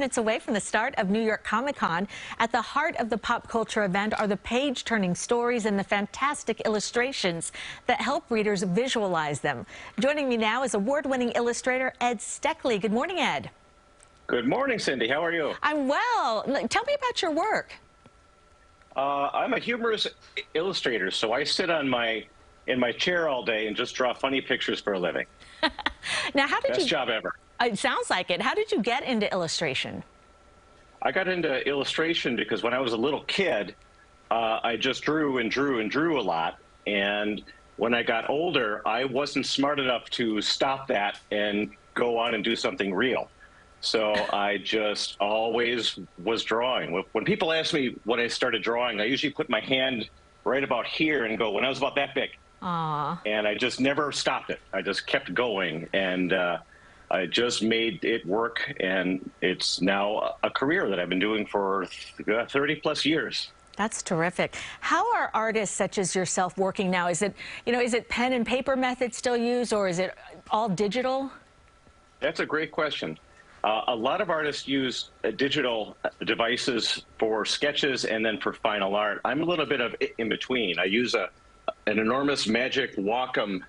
minutes away from the start of New York Comic Con. At the heart of the pop culture event are the page-turning stories and the fantastic illustrations that help readers visualize them. Joining me now is award-winning illustrator Ed Steckley. Good morning, Ed. Good morning, Cindy. How are you? I'm well. Tell me about your work. I'm a humorous illustrator, so I sit in my chair all day and just draw funny pictures for a living. Now, how did Best job ever. It sounds like it. How did you get into illustration? I got into illustration because when I was a little kid, I just drew and drew and drew a lot. And when I got older, I wasn't smart enough to stop that and go on and do something real. So I just always was drawing. When people ask me when I started drawing, I usually put my hand right about here and go, when I was about that big. Aww. And I just never stopped it. I just kept going, and I just made it work, and it's now a career that I've been doing for 30 plus years. That's terrific. How are artists such as yourself working now? Is it, is it pen and paper method still used, or is it all digital? That's a great question. A lot of artists use digital devices for sketches and then for final art. I'm a little bit of in between. I use an enormous Magic Wacom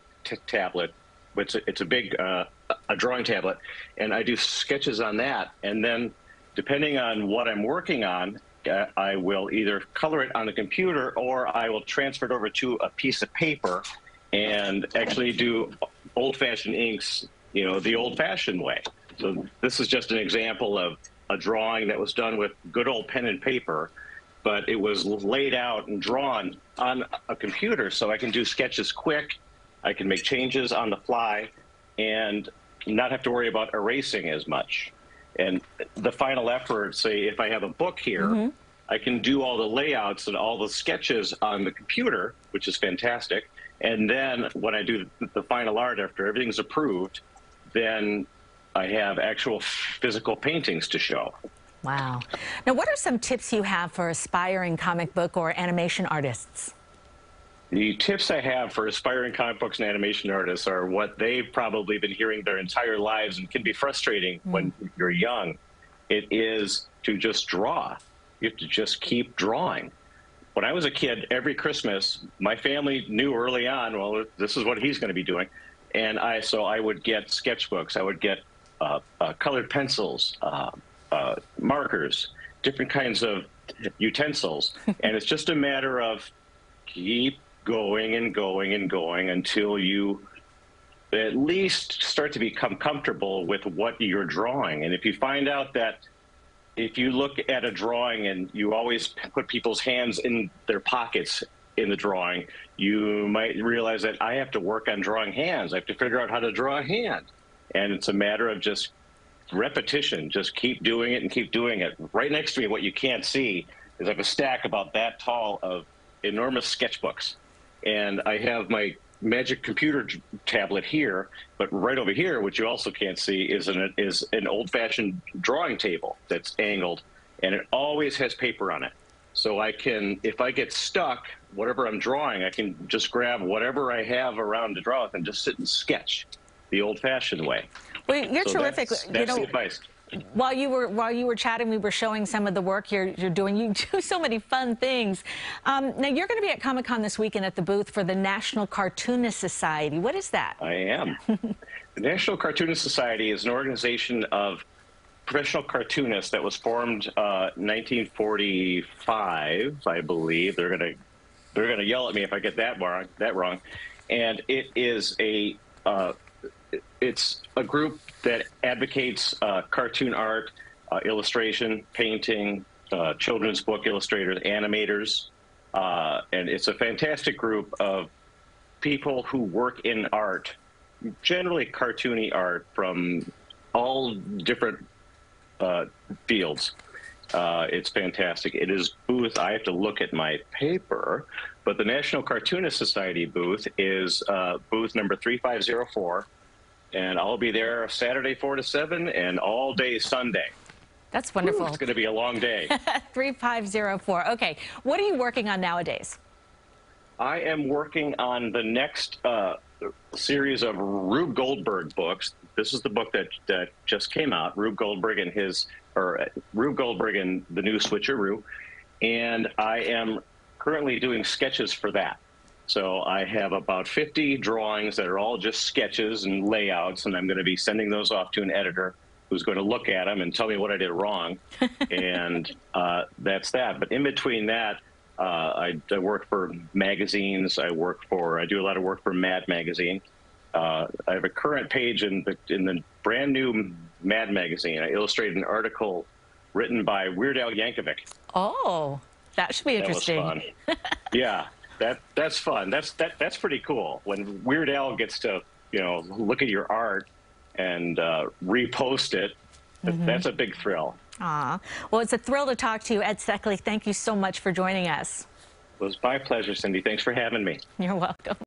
tablet. It's a big a drawing tablet, and I do sketches on that. And then, depending on what I'm working on, I will either color it on the computer or I will transfer it over to a piece of paper and actually do old-fashioned inks, the old-fashioned way. So this is just an example of a drawing that was done with good old pen and paper, but it was laid out and drawn on a computer, so I can do sketches quick, I can make changes on the fly, and not have to worry about erasing as much. And the final effort, say if I have a book here, I can do all the layouts and all the sketches on the computer, which is fantastic. And then when I do the final art after everything's approved, then I have actual physical paintings to show. Wow. Now, what are some tips you have for aspiring comic book or animation artists? The tips I have for aspiring comic books and animation artists are what they've probably been hearing their entire lives and can be frustrating when you're young. It is to just draw. You have to just keep drawing. When I was a kid, every Christmas, my family knew early on, well, this is what he's going to be doing. And so I would get sketchbooks. I would get colored pencils, markers, different kinds of utensils. And it's just a matter of keep going and going and going until you at least start to become comfortable with what you're drawing. And if you find out that if you look at a drawing and you always put people's hands in their pockets in the drawing, you might realize that I have to work on drawing hands. I have to figure out how to draw a hand. And it's a matter of just repetition. Just keep doing it and keep doing it. Right next to me, what you can't see is I have a stack about that tall of enormous sketchbooks. And I have my Magic computer tablet here, but right over here, which you also can't see, is an old-fashioned drawing table that's angled, and it always has paper on it. So I can, if I get stuck, whatever I'm drawing, I can just grab whatever I have around to draw with and just sit and sketch the old-fashioned way. Well, you're terrific. That's the advice. While you were chatting, we were showing some of the work you're doing. You do so many fun things. Now, you're going to be at Comic Con this weekend at the booth for the National Cartoonist Society. What is that? I am. The National Cartoonist Society is an organization of professional cartoonists that was formed 1945, I believe. They're gonna yell at me if I get that wrong. And it is it's a group that advocates cartoon art, illustration, painting, children's book illustrators, animators, and it's a fantastic group of people who work in art, generally cartoony art from all different fields. It's fantastic. It is booth, I have to look at my paper, but the National Cartoonist Society booth is booth number 3504. And I'll be there Saturday 4 to 7 and all day Sunday. That's wonderful. Ooh, it's going to be a long day. 3504. Okay. What are you working on nowadays? I am working on the next series of Rube Goldberg books. This is the book that just came out, Rube Goldberg and his Rube Goldberg and the New Switcheroo, and I am currently doing sketches for that. So I have about 50 drawings that are all just sketches and layouts, and I'm going to be sending those off to an editor who's going to look at them and tell me what I did wrong. And that's that. But in between that, I work for magazines. I do a lot of work for Mad Magazine. I have a current page in the brand new Mad Magazine. I illustrated an article written by Weird Al Yankovic. Oh, that should be interesting. That was fun. Yeah, that's fun. That's pretty cool when Weird Al gets to look at your art and repost it. That's a big thrill. Well, it's a thrill to talk to you, Ed Seckley. Thank you so much for joining us. It was my pleasure, Cindy. Thanks for having me. You're welcome.